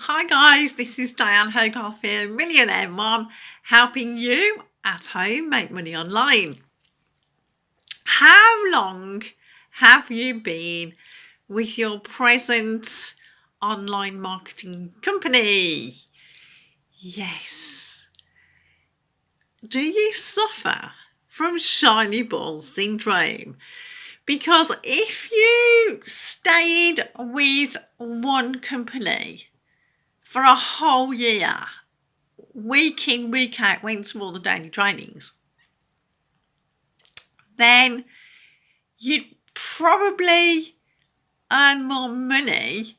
Hi guys, this is Diane Hogarth here, Millionaire Mom, helping you at home make money online. How long have you been with your present online marketing company? Yes. Do you suffer from shiny ball syndrome? Because if you stayed with one company for a whole year, week in, week out, went to all the daily trainings, then you'd probably earn more money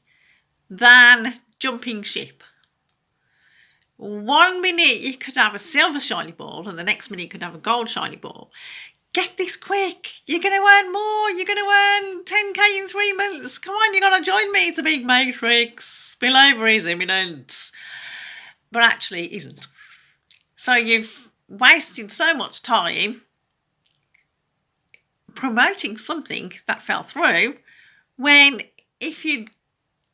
than jumping ship. 1 minute you could have a silver shiny ball and the next minute you could have a gold shiny ball. Get this quick. You're going to earn more. You're going to earn 10k in 3 months. Come on, you're going to join me. It's a big matrix. Spillover is imminent. But actually it isn't. So you've wasted so much time promoting something that fell through, when if you'd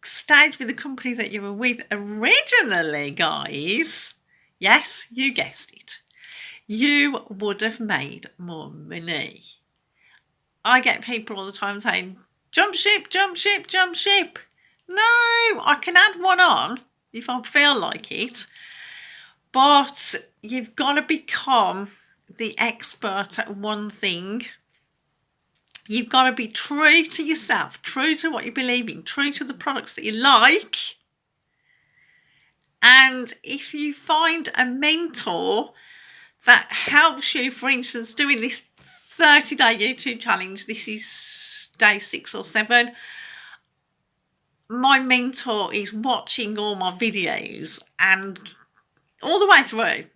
stayed with the company that you were with originally, guys, yes, you guessed it, you would have made more money. I get people all the time saying, jump ship, jump ship, jump ship. No, I can add one on if I feel like it. But you've got to become the expert at one thing. You've got to be true to yourself, true to what you believe in, true to the products that you like. And if you find a mentor that helps you, for instance, doing this 30-day YouTube challenge, this is day 6 or 7. My mentor is watching all my videos and all the way through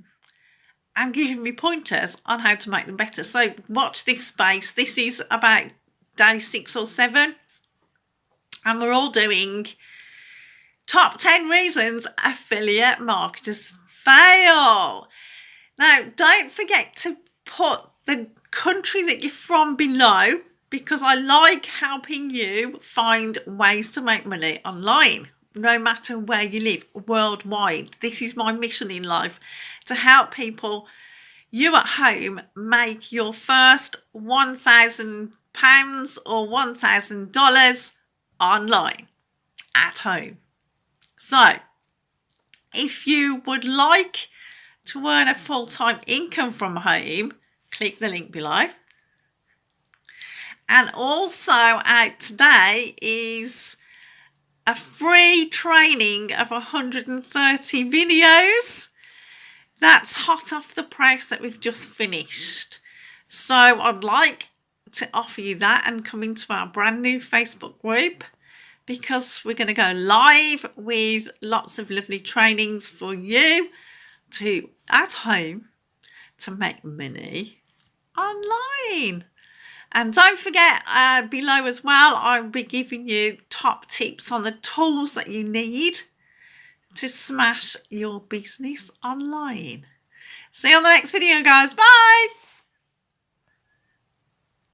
and giving me pointers on how to make them better. So watch this space. This is about day 6 or 7. And we're all doing top 10 reasons affiliate marketers fail. Now, don't forget to put the country that you're from below, because I like helping you find ways to make money online, no matter where you live, worldwide. This is my mission in life, to help people, you at home, make your first £1,000 or $1,000 online at home. So if you would like to earn a full-time income from home, click the link below. And also out today is a free training of 130 videos. That's hot off the press that we've just finished. So I'd like to offer you that and come into our brand new Facebook group, because we're going to go live with lots of lovely trainings for you to at home to make money online. And don't forget, below as well, I'll be giving you top tips on the tools that you need to smash your business online. See you on the next video, guys. Bye.